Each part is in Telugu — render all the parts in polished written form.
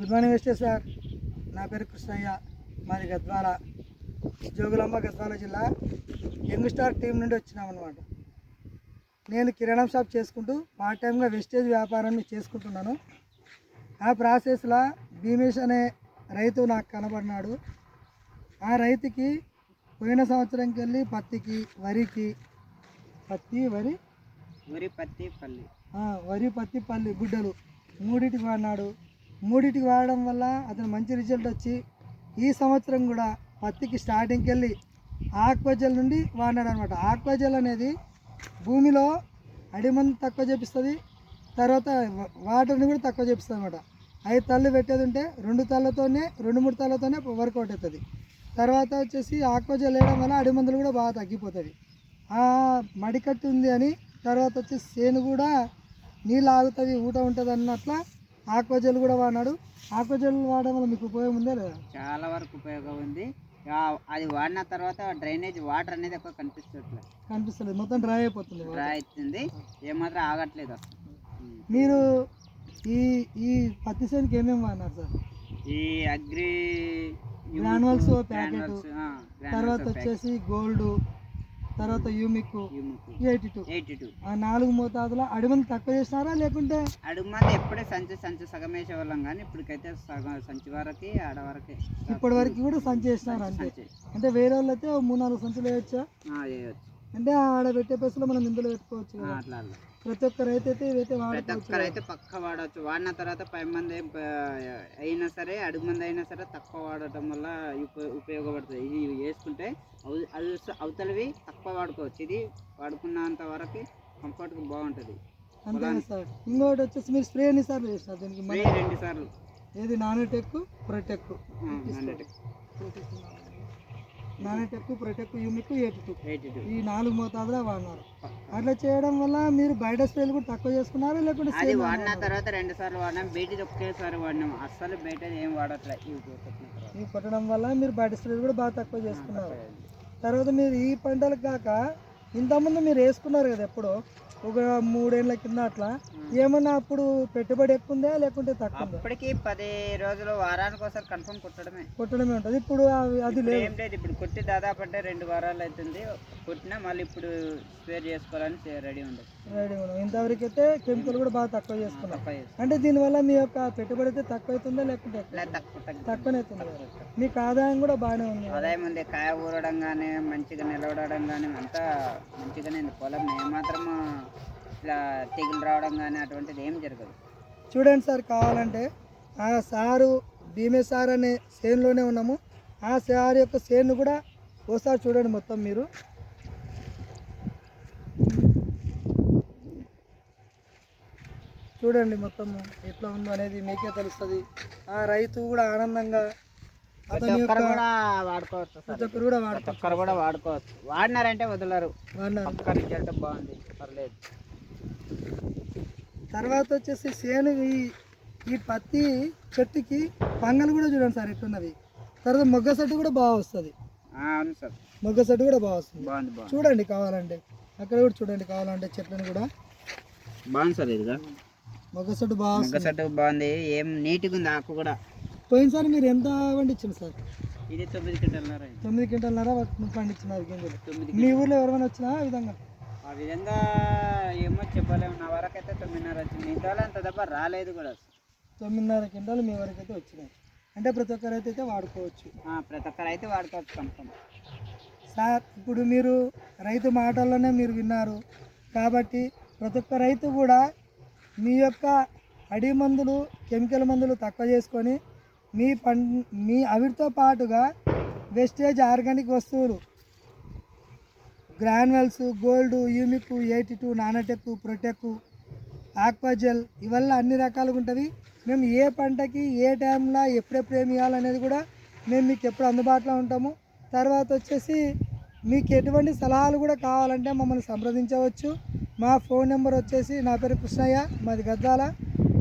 Good morning mister sir. నా పేరు కృష్ణయ్య, మాది గద్వాల, జోగులాంబ గద్వాల జిల్లా. యంగ్ స్టార్ టీం నుండి వచ్చినామన్నమాట. నేను కిరాణా షాప్ చేసుకుంటూ పార్ట్ టైంగా వెస్టేజ్ వ్యాపారాన్ని చేసుకుంటున్నాను. ఆ ప్రాసెస్లో భీమేష్ అనే రైతు నాకు కనబడినాడు. ఆ రైతుకి పోయిన సంవత్సరంకి వెళ్ళి పత్తికి, వరికి, వరి పత్తి పల్లి గుడ్డలు మూడింటికి వాడినాడు. మూడింటికి వాడడం వల్ల అతను మంచి రిజల్ట్ వచ్చి ఈ సంవత్సరం కూడా పత్తికి స్టార్టింగ్కి వెళ్ళి ఆక్వాజెల్ నుండి వాడినాడు అనమాట. ఆక్వాజెల్ అనేది భూమిలో అడిమంది తక్కువ చేపిస్తుంది, తర్వాత వాటర్ని కూడా తక్కువ చేపిస్తుంది అనమాట. 5 తళ్ళు పెట్టేది ఉంటే 2 తళ్ళతోనే 2-3 తళ్ళతోనే వర్కౌట్ అవుతుంది. తర్వాత వచ్చేసి ఆక్వాజెల్ వేయడం వల్ల అడిమందులు కూడా బాగా తగ్గిపోతుంది. మడికట్టు ఉంది అని తర్వాత వచ్చేసి చేను కూడా నీళ్ళు ఆగుతుంది, ఊట ఉంటుంది అన్నట్ల ఆక్వాజెల్ కూడా వాడినాడు. ఆక్వాజెల్ వాడడం వల్ల మీకు ఉపయోగం ఉందా లేదా? చాలా వరకు ఉపయోగం ఉంది. అది వాడిన తర్వాత డ్రైనేజ్ వాటర్ అనేది ఎక్కువ కనిపిస్తుంది, మొత్తం డ్రై అయిపోతుంది, డ్రై అవుతుంది, ఏమాత్రం ఆగట్లేదు అసలు. మీరు ఈ పత్తి చేనుకి ఏమేమి వాడినారు సార్? ఈ అగ్రి గ్రాన్యువల్స్ ప్యాకెట్, తర్వాత వచ్చేసి గోల్డ్, తర్వాత యూమిక్ 82 ఆ 4 మోతాదులో అడుగుమంది తక్కువ చేసినారా లేకుంటే? అడుగుమంది ఎప్పుడే సంచి సగం వేసేవాళ్ళం, కానీ ఇప్పటికైతే సంచి వరకు ఆడవరకే. ఇప్పటి వరకు కూడా సంచి వేసినారు అంతే. అంటే వేరే వాళ్ళు అయితే 3-4 సంచులు వేయచ్చా? అంటే ఆడ పెట్టే పైసలు మనం ఇందులో పెట్టుకోవచ్చు కదా. అట్లా ప్రతి ఒక్క రైతు అయితే ఇవైతే అయితే పక్క వాడవచ్చు. వాడిన తర్వాత 10 మంది అయినా సరే, అడుగు మంది అయినా సరే తక్కువ వాడటం వల్ల ఉపయోగపడుతుంది. ఇది వేసుకుంటే అవతలవి తక్కువ వాడుకోవచ్చు, ఇది వాడుకున్నంత వరకు కంఫర్ట్గా బాగుంటుంది. అంతేనా సార్? ఇంకోటి వచ్చేసి మీరు స్ప్రే ఎన్నిసార్లు చేస్తారు దీనికి? 2 సార్లు. ఏది నానోటెక్, ప్రొటెక్? నానోటెక్, ప్రొటెక్, యూమిక్ 82 ఈ 4 మోతాదులో వాడినారు. అట్లా చేయడం వల్ల మీరు బయట స్ప్రేలు కూడా తక్కువ చేసుకున్నారు లేకుంటే? అది వాడిన తర్వాత 2 సార్లు వాడినాం, బయట ఒకేసారి వాడినాం. అస్సలు బయట ఏం వాడట్లేదు. ఇవి కొట్టడం వల్ల మీరు బయట స్ప్రేలు కూడా బాగా తక్కువ చేసుకున్నారు. తర్వాత మీరు ఈ పంటలకు కాక ఇంతకుముందు మీరు వేసుకున్నారు కదా ఎప్పుడో ఒక 3 ఏళ్ళ కింద అట్లా, ఏమన్నా అప్పుడు పెట్టుబడి ఎక్కువ ఉందా లేకుంటే తక్కువ? అప్పటికి 10 రోజులు వారానికి ఒకసారి కన్ఫర్మ్ కొట్టడమే ఉంటుంది. ఇప్పుడు అది ఏం లేదు. ఇప్పుడు కొట్టి దాదాపు అంటే 2 వారాలు అవుతుంది కొట్టినా, మళ్ళీ ఇప్పుడు స్ప్రే చేసుకోవాలని రెడీ ఉండదు. ఇంతవరకు అయితే కెమికల్ కూడా బాగా తక్కువ చేసుకున్నాం. అంటే దీనివల్ల మీ యొక్క పెట్టుబడి అయితే తక్కువ అవుతుందా లేకుంటే? తక్కువనే అవుతుంది. మీకు ఆదాయం కూడా బాగానే ఉంది. ఆదాయం ఉంది. కాయ ఊరడం కానీ, మంచిగా నిలవడడం కానీ అంతా మంచిగానే ఉంది. పొలం ఏమాత్రం ఇట్లా తెగులు రావడం కానీ అటువంటిది ఏం జరగదు. చూడండి సార్, కావాలంటే ఆ సారు భీమేష్ సార్ అనే చేనులోనే ఉన్నాము. ఆ సార్ యొక్క చేను కూడా ఓసారి చూడండి మొత్తం. మీరు చూడండి మొత్తం ఎట్లా ఉందో అనేది మీకే తెలుస్తుంది. ఆ రైతు కూడా ఆనందంగా ప్రతి ఒక్కరు కూడా వాడుకోవచ్చు. వాడినారంటే వదలరు. రిజల్ట్ బాగుంది, పర్లేదు. తర్వాత వచ్చేసి చేను ఈ పత్తి చెట్టుకి పంగలు కూడా చూడండి సార్ ఎట్లున్నది. తర్వాత మొగ్గ సెట్టు కూడా బాగా వస్తుంది. అవును సార్, మొగ్గ సెట్టు కూడా బాగా వస్తుంది. చూడండి కావాలంటే, అక్కడ కూడా చూడండి కావాలంటే చెట్లను కూడా బాగుంది సార్. ఇదిగా మొగ్గ సెట్టు బాగుంది, ఏం నీట్గా ఉంది. ఆకు కూడా పోయినసారి మీరు ఎంత పండించారు సార్? ఇది 9 క్వింటాలన్నర. 9 క్వింటాలన్నర పండించినారు గింజలు. మీ ఊర్లో ఎవరైనా వచ్చినా ఆ విధంగా ఏమో చెప్పలేము. నా వరకు అయితే 9.5 వచ్చింది. మిగతా అంత తప్ప రాలేదు కూడా. 9.5 క్వింటాలు మీ వరకు అయితే వచ్చినాయి. అంటే ప్రతి ఒక్క రైతు అయితే వాడుకోవచ్చు. ప్రతి ఒక్క రైతు వాడుకోవచ్చు కన్ఫర్మ్. సార్ ఇప్పుడు మీరు రైతు మాటల్లోనే మీరు విన్నారు కాబట్టి ప్రతి ఒక్క రైతు కూడా మీ యొక్క అడవి మందులు కెమికల్ మందులు తక్కువ చేసుకొని మీ అవిటితో పాటుగా వెస్టేజ్ ఆర్గానిక్ వస్తువులు గ్రాన్యువల్స్, గోల్డ్, యూమిక్, 82, నానోటెక్, ప్రొటెక్, ఆక్వాజెల్ ఇవల్ల అన్ని రకాలుగా ఉంటుంది. మేము ఏ పంటకి ఏ టైంలో ఎప్పుడెప్పుడు ఏమి ఇవ్వాలనేది కూడా మేము మీకు ఎప్పుడు అందుబాటులో ఉంటాము. తర్వాత వచ్చేసి మీకు ఎటువంటి సలహాలు కూడా కావాలంటే మమ్మల్ని సంప్రదించవచ్చు. మా ఫోన్ నెంబర్ వచ్చేసి, నా పేరు కృష్ణయ్య, మాది గద్వాల.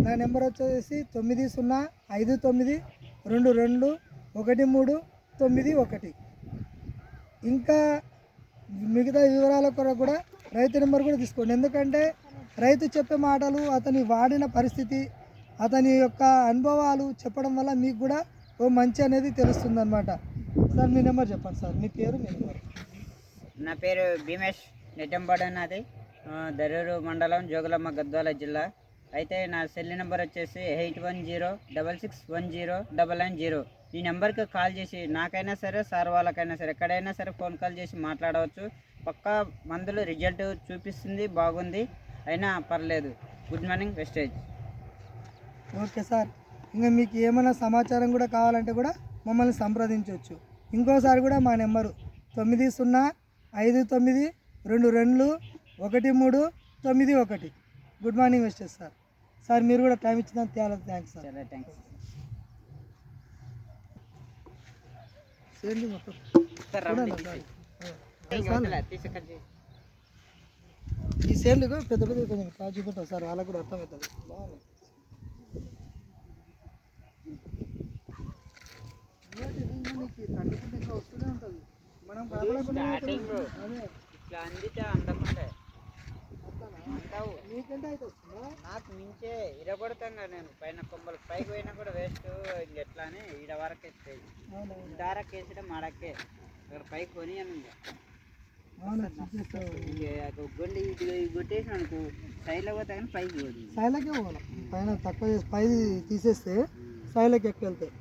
నా నెంబర్ వచ్చేసి 9059221391. ఇంకా మిగతా వివరాల కొరకు కూడా రైతు నెంబర్ కూడా తీసుకోండి. ఎందుకంటే రైతు చెప్పే మాటలు, అతని వాడిన పరిస్థితి, అతని యొక్క అనుభవాలు చెప్పడం వల్ల మీకు కూడా ఓ మంచి అనేది తెలుస్తుంది అనమాట. సార్ మీ నెంబర్ చెప్పండి సార్, మీ పేరు, మీ నెంబర్. నా పేరు భీమేష్, నెట్టంపాడు అన్నది, దరూరు మండలం, జోగులమ్మ, గద్వాల జిల్లా. అయితే నా సెల్ నెంబర్ వచ్చేసి 8106610990. ఈ నెంబర్కి కాల్ చేసి నాకైనా సరే, సార్ వాళ్ళకైనా సరే, ఎక్కడైనా సరే ఫోన్ కాల్ చేసి మాట్లాడవచ్చు. పక్కా మందులు రిజల్ట్ చూపిస్తుంది, బాగుంది, అయినా పర్లేదు. Good morning Vestige. Okay sir, ఇంకా మీకు ఏమైనా సమాచారం కూడా కావాలంటే కూడా మమ్మల్ని సంప్రదించవచ్చు. ఇంకోసారి కూడా మా number 9059221391. Good morning Vestige sir. Sir మీరు కూడా టైం ఇచ్చినందుకు చాలా థ్యాంక్స్ సార్. చాలా థ్యాంక్స్. సేంద్రియ మొత్తం ఈ సేండ్లు పెద్ద పెద్ద కొంచెం కాజు పెట్టాం సార్, వాళ్ళకు కూడా అర్థమవుతుంది. బాగుంది. వస్తూనే ఉంటుంది, మనం ఇట్లా అందితే అందకుండా అంటావు. మీకంటే అయితే వస్తుందా? నాకు మించే ఇరగొడతాను నేను. పైన కొమ్మలు పైకి పోయినా కూడా వేస్ట్. ఇంకెట్లా అని ఈడ వరకు ఎత్తాయి. దారకు వేసడం మాడక్కే, అక్కడ పైకి కొని అని గొండి కొట్టేసిన అనుకో, సైడ్లో పోతా కానీ పైకి పోదు. సైడ్లకే పోవాలి, పైన తక్కువ చేసి పై తీసేస్తే సైడ్లకి ఎక్కువ వెళ్తాయి.